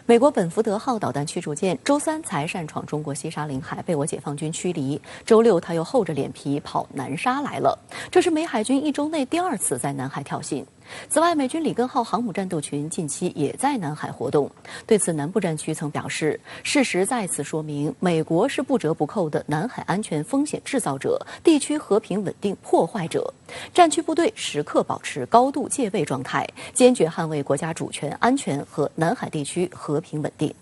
美国本福德号导弹驱逐舰周三才擅闯中国西沙领海，被我解放军驱离。周六，他又厚着脸皮跑南沙来了。这是美海军一周内第2次在南海挑衅。此外，美军里根号航母战斗群近期也在南海活动。对此，南部战区曾表示，事实再次说明，美国是不折不扣的南海安全风险制造者、地区和平稳定破坏者。战区部队时刻保持高度戒备状态，坚决捍卫国家主权、安全和南海地区和平稳定。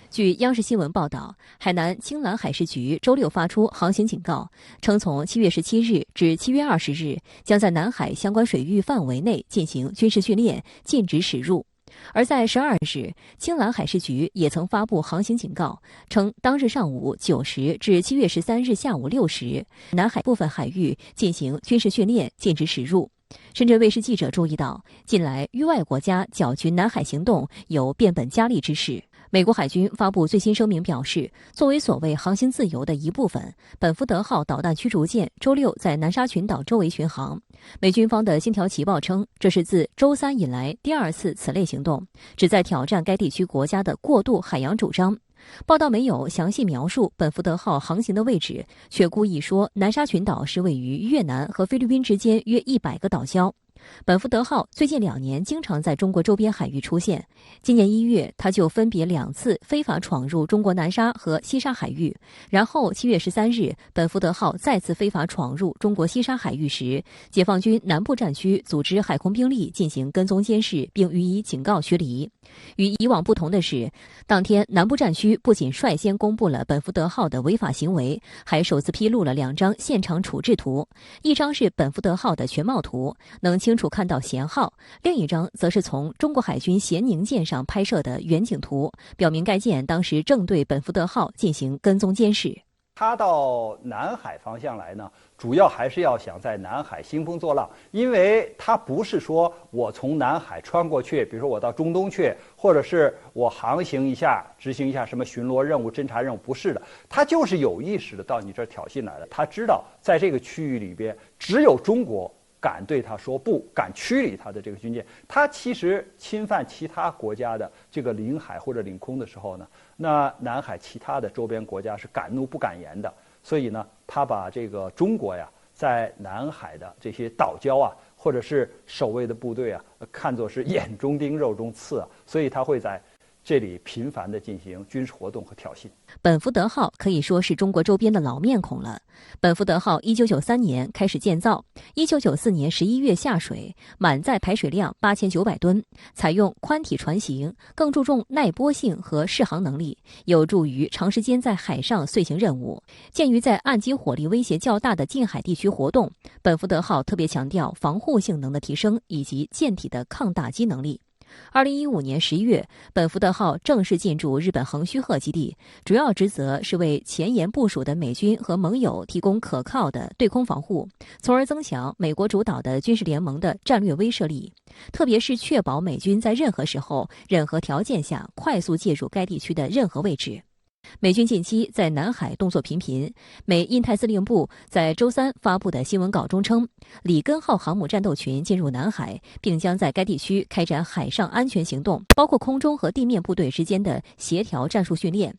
据央视新闻报道，海南青蓝海事局周六发出航行警告，称从7月17日至7月20日，将在南海相关水域范围内进行军事训练，禁止驶入。而在12日，青蓝海事局也曾发布航行警告，称当日上午9时至7月13日下午6时，南海部分海域进行军事训练，禁止驶入。深圳卫视记者注意到，近来域外国家搅局南海行动有变本加厉之势。美国海军发布最新声明表示，作为所谓航行自由的一部分，本福德号导弹驱逐舰周六在南沙群岛周围巡航。美军方的星条旗报称，这是自周三以来第2次此类行动，旨在挑战该地区国家的过渡海洋主张。报道没有详细描述本福德号航行的位置，却故意说南沙群岛是位于越南和菲律宾之间约100个岛礁。本福德号最近2年经常在中国周边海域出现。今年1月，它就分别2次非法闯入中国南沙和西沙海域。然后7月13日，本福德号再次非法闯入中国西沙海域时，解放军南部战区组织海空兵力进行跟踪监视，并予以警告驱离。与以往不同的是，当天南部战区不仅率先公布了本福德号的违法行为，还首次披露了2张现场处置图，一张是本福德号的全貌图，能清楚看到舷号，另一张则是从中国海军咸宁舰上拍摄的远景图，表明该舰当时正对本福德号进行跟踪监视。它到南海方向来呢，主要还是要想在南海兴风作浪，因为它不是说我从南海穿过去，比如说我到中东去，或者是我航行一下、执行一下什么巡逻任务、侦察任务，不是的，它就是有意识的到你这儿挑衅来了。他知道在这个区域里边，只有中国敢对他说不，敢驱离他的这个军舰。他其实侵犯其他国家的这个领海或者领空的时候呢，那南海其他的周边国家是敢怒不敢言的。所以呢，他把这个中国呀，在南海的这些岛礁啊，或者是守卫的部队啊，看作是眼中钉、肉中刺啊，所以他会在这里频繁地进行军事活动和挑衅。本福德号可以说是中国周边的老面孔了。本福德号1993年开始建造，1994年11月下水，满载排水量8900吨，采用宽体船型，更注重耐波性和适航能力，有助于长时间在海上遂行任务。鉴于在岸基火力威胁较大的近海地区活动，本福德号特别强调防护性能的提升以及舰体的抗打击能力。2015年11月，本福德号正式进驻日本横须贺基地，主要职责是为前沿部署的美军和盟友提供可靠的对空防护，从而增强美国主导的军事联盟的战略威慑力，特别是确保美军在任何时候、任何条件下快速介入该地区的任何位置。美军近期在南海动作频频，美印太司令部在周三发布的新闻稿中称，里根号航母战斗群进入南海，并将在该地区开展海上安全行动，包括空中和地面部队之间的协调战术训练。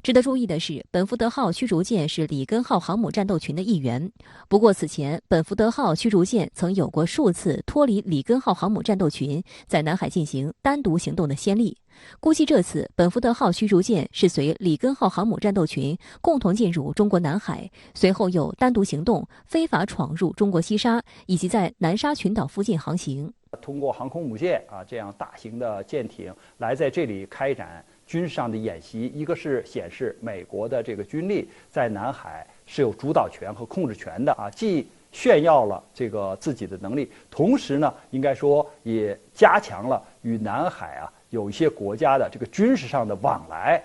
值得注意的是，本福德号驱逐舰是里根号航母战斗群的一员。不过此前，本福德号驱逐舰曾有过数次脱离里根号航母战斗群，在南海进行单独行动的先例。估计这次本福德号驱逐舰是随里根号航母战斗群共同进入中国南海，随后又单独行动，非法闯入中国西沙，以及在南沙群岛附近航行。通过航空母舰啊这样大型的舰艇来在这里开展军事上的演习，一个是显示美国的这个军力在南海是有主导权和控制权的啊，既炫耀了这个自己的能力，同时呢，应该说也加强了与南海啊有一些国家的这个军事上的往来。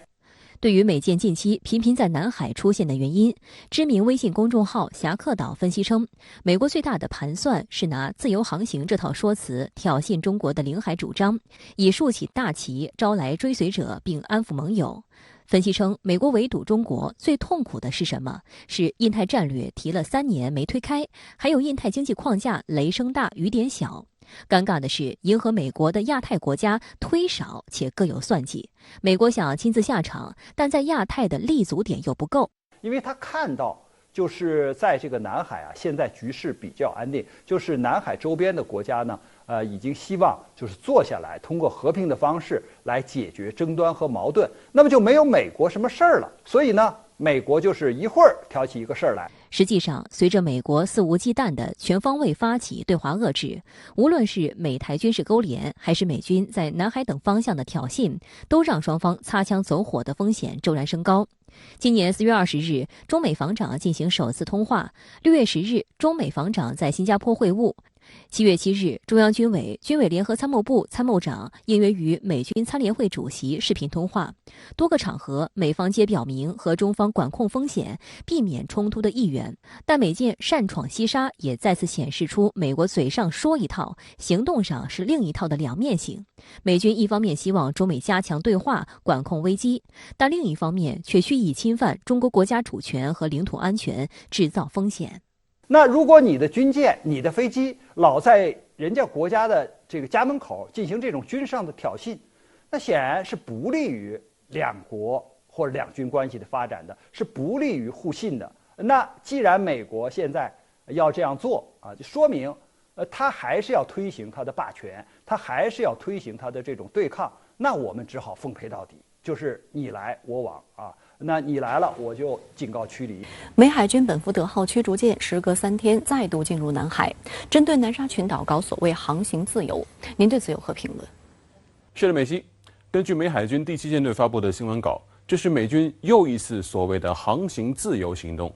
对于美舰近期频频在南海出现的原因，知名微信公众号侠客岛分析称，美国最大的盘算是拿自由航行这套说辞挑衅中国的领海主张，以竖起大旗招来追随者并安抚盟友。分析称，美国围堵中国最痛苦的是什么？是印太战略提了3年没推开，还有印太经济框架雷声大雨点小。尴尬的是，迎合美国的亚太国家推少且各有算计。美国想亲自下场，但在亚太的立足点又不够，因为他看到就是在这个南海啊，现在局势比较安定，就是南海周边的国家呢，已经希望就是坐下来，通过和平的方式来解决争端和矛盾，那么就没有美国什么事儿了。所以呢，美国就是一会儿挑起一个事儿来。实际上，随着美国肆无忌惮的全方位发起对华遏制，无论是美台军事勾连，还是美军在南海等方向的挑衅，都让双方擦枪走火的风险骤然升高。今年4月20日，中美防长进行首次通话；6月10日，中美防长在新加坡会晤。7月7日，中央军委联合参谋部参谋长应约与美军参联会主席视频通话。多个场合，美方皆表明和中方管控风险、避免冲突的意愿，但美舰擅闯西沙也再次显示出美国嘴上说一套，行动上是另一套的两面性。美军一方面希望中美加强对话，管控危机，但另一方面却蓄意侵犯中国国家主权和领土安全，制造风险。那如果你的军舰、你的飞机老在人家国家的这个家门口进行这种军事上的挑衅，那显然是不利于两国或者两军关系的发展的，是不利于互信的。那既然美国现在要这样做啊，就说明他还是要推行他的霸权，他还是要推行他的这种对抗。那我们只好奉陪到底，就是你来我往啊。那你来了，我就警告驱离。美海军本福德号驱逐舰时隔3天再度进入南海，针对南沙群岛搞所谓航行自由，您对此有何评论？是的，美西。根据美海军第7舰队发布的新闻稿，这是美军又一次所谓的航行自由行动。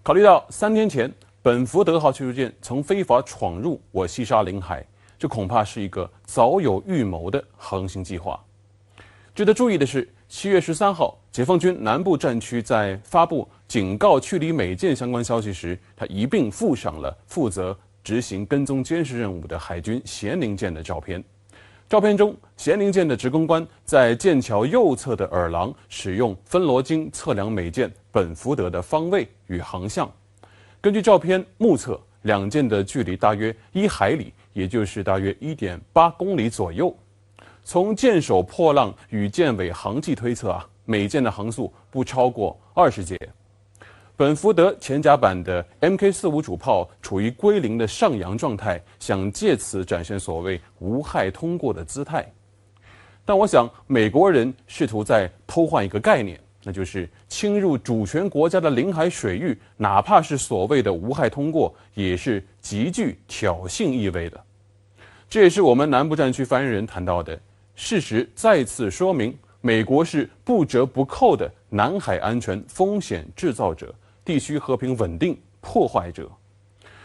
考虑到3天前本福德号驱逐舰曾非法闯入我西沙领海，这恐怕是一个早有预谋的航行计划。值得注意的是，7月13号，解放军南部战区在发布警告驱离美舰相关消息时，他一并附上了负责执行跟踪监视任务的海军咸宁舰的照片。照片中，咸宁舰的职工官在舰桥右侧的耳廊使用分罗经测量美舰本福德的方位与航向。根据照片目测，两舰的距离大约1海里，也就是大约1.8公里左右。从舰首破浪与舰尾航迹推测美舰的航速不超过20节。本福德前甲板的 MK45 主炮处于归零的上扬状态，想借此展现所谓无害通过的姿态。但我想，美国人试图在偷换一个概念，那就是侵入主权国家的领海水域，哪怕是所谓的无害通过，也是极具挑衅意味的。这也是我们南部战区发言人谈到的。事实再次说明，美国是不折不扣的南海安全风险制造者、地区和平稳定破坏者。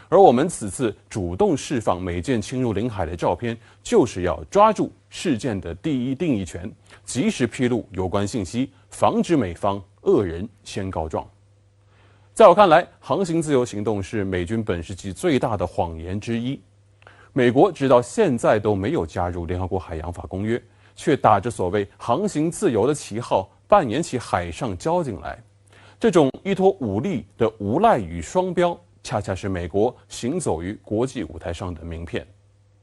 而我们此次主动释放美舰侵入领海的照片，就是要抓住事件的第一定义权，及时披露有关信息，防止美方恶人先告状。在我看来，航行自由行动是美军本世纪最大的谎言之一。美国直到现在都没有加入联合国海洋法公约，却打着所谓航行自由的旗号扮演起海上交警来。这种依托武力的无赖与双标，恰恰是美国行走于国际舞台上的名片。